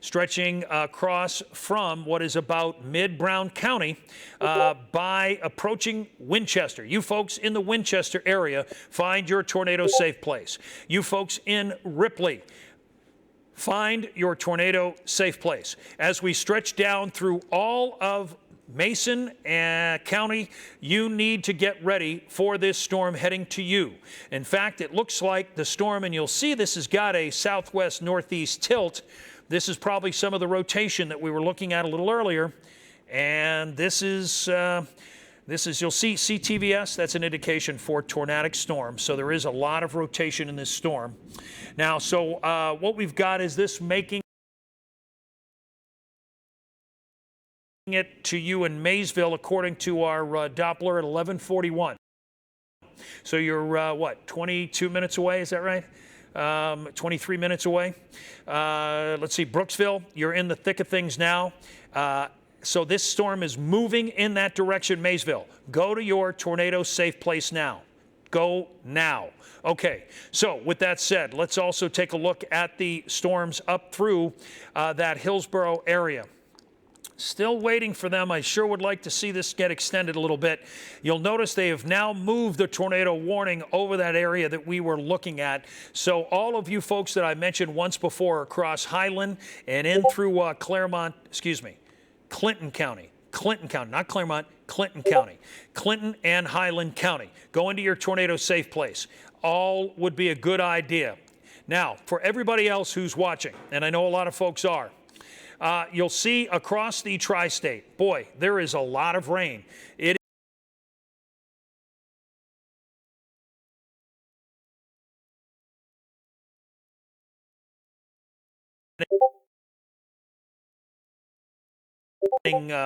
stretching across from what is about mid-Brown County by approaching Winchester. You folks in the Winchester area, find your tornado safe place. You folks in Ripley, find your tornado safe place. As we stretch down through all of Mason County, you need to get ready for this storm heading to you. In fact, it looks like the storm, and you'll see this has got a southwest northeast tilt. This is probably some of the rotation that we were looking at a little earlier. And this is you'll see CTVS, that's an indication for tornadic storm. So there is a lot of rotation in this storm. Now, so what we've got is this making it to you in Maysville, according to our Doppler at 11:41. So you're, what, 22 minutes away, is that right? 23 minutes away. Let's see, Brooksville, you're in the thick of things now. So this storm is moving in that direction, Maysville. Go to your tornado safe place now. Go now. Okay, so with that said, let's also take a look at the storms up through that Hillsborough area. Still waiting for them. I sure would like to see this get extended a little bit. You'll notice they have now moved the tornado warning over that area that we were looking at. So all of you folks that I mentioned once before across Highland and in through Clinton County, not Claremont, Clinton County, Clinton and Highland County. Go into your tornado safe place. All would be a good idea. Now, for everybody else who's watching, and I know a lot of folks are, you'll see across the tri-state, boy, there is a lot of rain. It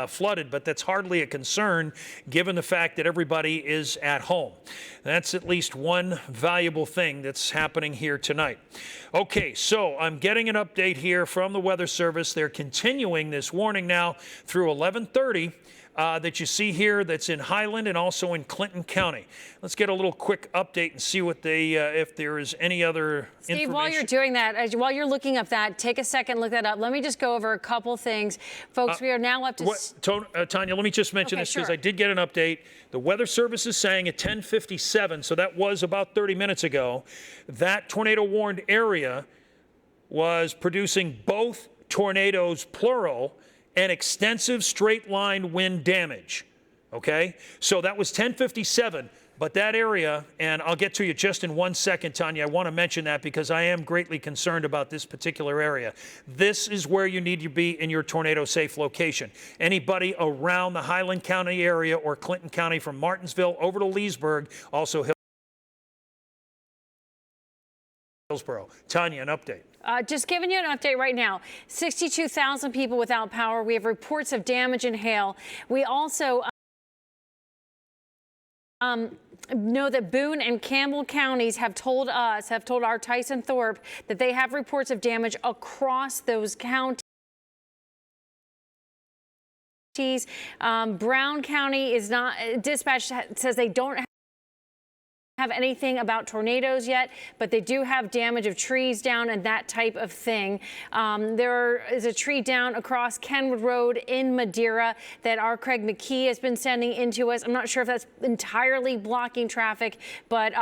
flooded, but that's hardly a concern given the fact that everybody is at home. That's at least one valuable thing that's happening here tonight. Okay, so I'm getting an update here from the Weather Service. They're continuing this warning now through 11:30 that you see here that's in Highland and also in Clinton County. Let's get a little quick update and see what they, if there is any other Steve, information. while you're doing that, while you're looking up that, take a second, look that up. Let me just go over a couple things. Folks, we are now up to... Tanya, let me just mention this because I did get an update. The Weather Service is saying at 10:57, so that was about 30 minutes ago, that tornado-warned area was producing both tornadoes, plural, and extensive straight-line wind damage, okay? So that was 10:57, but that area, and I'll get to you just in 1 second, Tanya, I want to mention that because I am greatly concerned about this particular area. This is where you need to be in your tornado-safe location. Anybody around the Highland County area or Clinton County from Martinsville over to Leesburg, also Hillsborough. Tanya, an update. Just giving you an update right now. 62,000 people without power. We have reports of damage and hail. We also know that Boone and Campbell counties have told our Tyson Thorpe that they have reports of damage across those counties. Brown County is not, dispatch says they don't have anything about tornadoes yet, but they do have damage of trees down and that type of thing. There is a tree down across Kenwood Road in Madeira that our Craig McKee has been sending into us. I'm not sure if that's entirely blocking traffic, but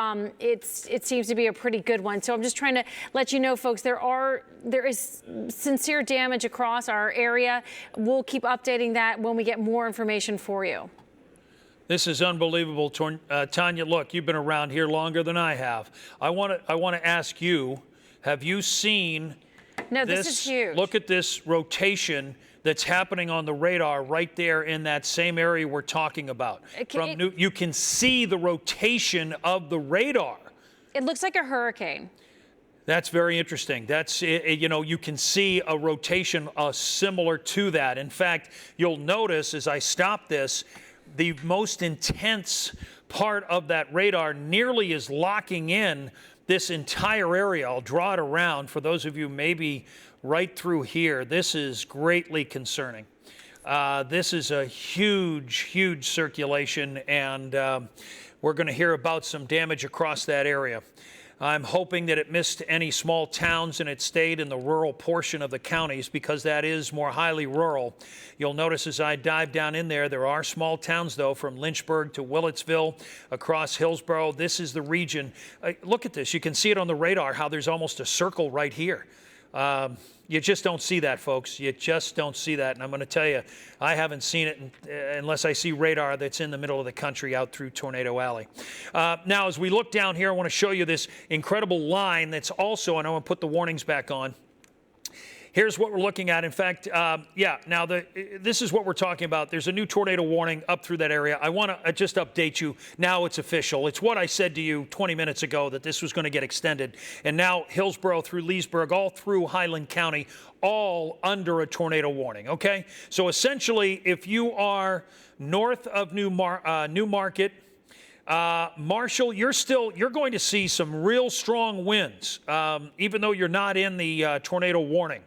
it seems to be a pretty good one. So I'm just trying to let you know, folks, there is sincere damage across our area. We'll keep updating that when we get more information for you. This is unbelievable, Tanya. Look, you've been around here longer than I have. I want to ask you: have you seen? No, this is huge. Look at this rotation that's happening on the radar right there in that same area we're talking about. You can see the rotation of the radar. It looks like a hurricane. That's very interesting. That's, you know, you can see a rotation similar to that. In fact, you'll notice as I stop this, the most intense part of that radar nearly is locking in this entire area. I'll draw it around for those of you maybe right through here. This is greatly concerning. This is a huge, huge circulation, and we're going to hear about some damage across that area. I'm hoping that it missed any small towns and it stayed in the rural portion of the counties because that is more highly rural. You'll notice as I dive down in there, there are small towns, though, from Lynchburg to Willitsville, across Hillsborough. This is the region. Look at this. You can see it on the radar, how there's almost a circle right here. You just don't see that, folks. You just don't see that. And I'm going to tell you, I haven't seen it unless I see radar that's in the middle of the country out through Tornado Alley. Now, as we look down here, I want to show you this incredible line that's also, and I want to put the warnings back on. Here's what we're looking at. In fact, now this is what we're talking about. There's a new tornado warning up through that area. I want to just update you. Now it's official. It's what I said to you 20 minutes ago, that this was going to get extended. And now Hillsborough through Leesburg, all through Highland County, all under a tornado warning, okay? So essentially, if you are north of New Market, Marshall, you're going to see some real strong winds, even though you're not in the tornado warning.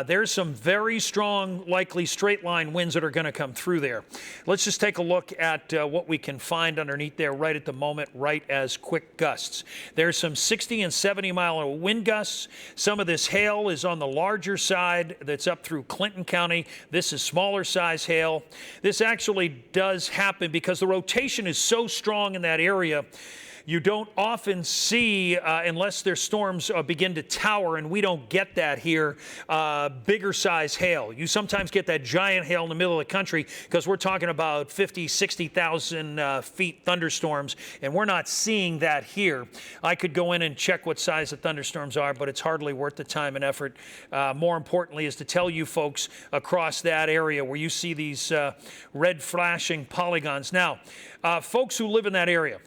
There's some very strong, likely straight line winds that are going to come through there. Let's just take a look at what we can find underneath there right at the moment, right as quick gusts. There's some 60 and 70-mile wind gusts. Some of this hail is on the larger side that's up through Clinton County. This is smaller size hail. This actually does happen because the rotation is so strong in that area. You don't often see, unless their storms begin to tower, and we don't get that here, bigger size hail. You sometimes get that giant hail in the middle of the country because we're talking about 50, 60,000 feet thunderstorms, and we're not seeing that here. I could go in and check what size the thunderstorms are, but it's hardly worth the time and effort. More importantly is to tell you folks across that area where you see these red flashing polygons. Now, folks who live in that area,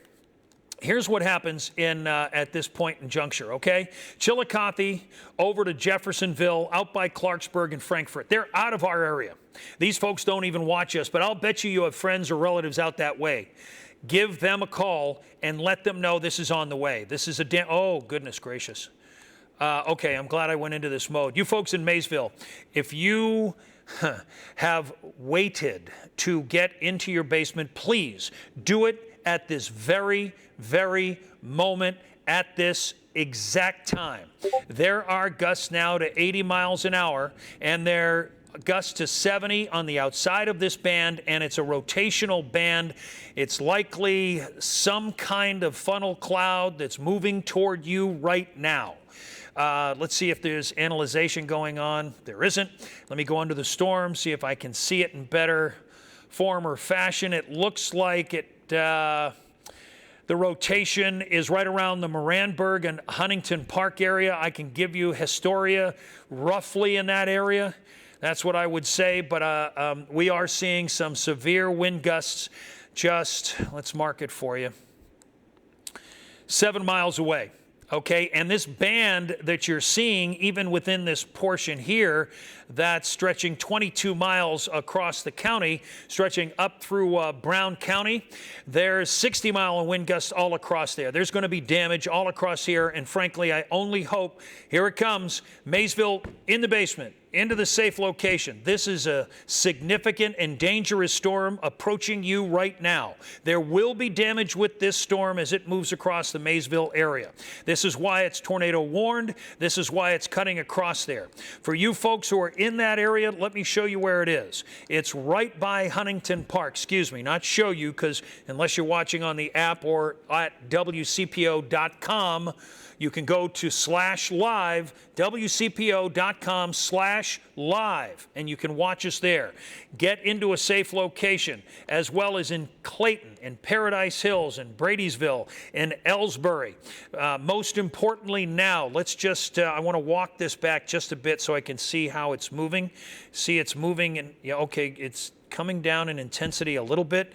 here's what happens at this point in juncture, okay? Chillicothe over to Jeffersonville, out by Clarksburg and Frankfort. They're out of our area. These folks don't even watch us, but I'll bet you have friends or relatives out that way. Give them a call and let them know this is on the way. This is oh, goodness gracious. Okay, I'm glad I went into this mode. You folks in Maysville, if you have waited to get into your basement, please do it at this very moment, at this exact time. There are gusts now to 80 miles an hour, and they're gusts to 70 on the outside of this band, and it's a rotational band. It's likely some kind of funnel cloud that's moving toward you right now. Let's see if there's analyzation going on. There isn't. Let me go under the storm, see if I can see it in better form or fashion. It looks like the rotation is right around the Moranburg and Huntington Park area. I can give you Historia roughly in that area. That's what I would say, but we are seeing some severe wind gusts just, let's mark it for you, 7 miles away. Okay, and this band that you're seeing, even within this portion here, that's stretching 22 miles across the county, stretching up through Brown County. There's 60-mile wind gusts all across there. There's going to be damage all across here, and frankly, I only hope, here it comes, Maysville in the basement, into the safe location. This is a significant and dangerous storm approaching you right now. There will be damage with this storm as it moves across the Maysville area. This is why it's tornado warned. This is why it's cutting across there. For you folks who are in that area, let me show you where it is. It's right by Huntington Park. Excuse me, not show you, because unless you're watching on the app or at WCPO.com, you can go to /live, WCPO.com/live, and you can watch us there. Get into a safe location, as well as in Clayton, in Paradise Hills, in Bradysville, in Ellsbury. Most importantly now, let's just, I want to walk this back just a bit so I can see how it's moving. See, it's moving, and yeah, okay, it's coming down in intensity a little bit.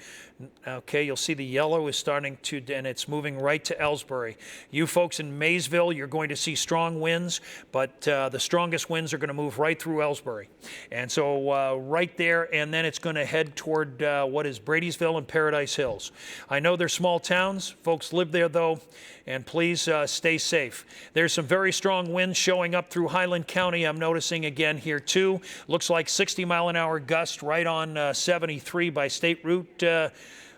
Okay, you'll see the yellow is starting to, and it's moving right to Ellsbury. You folks in Maysville, you're going to see strong winds, but the strongest winds are going to move right through Ellsbury. And so right there, and then it's going to head toward what is Bradysville and Paradise Hills. I know they're small towns. Folks live there, though, and please stay safe. There's some very strong winds showing up through Highland County. I'm noticing again here, too. Looks like 60-mile-an-hour gust right on 73 by State Route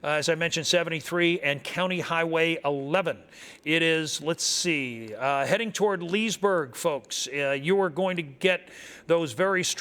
as I mentioned, 73 and County Highway 11. It is, let's see, heading toward Leesburg, folks. You are going to get those very strong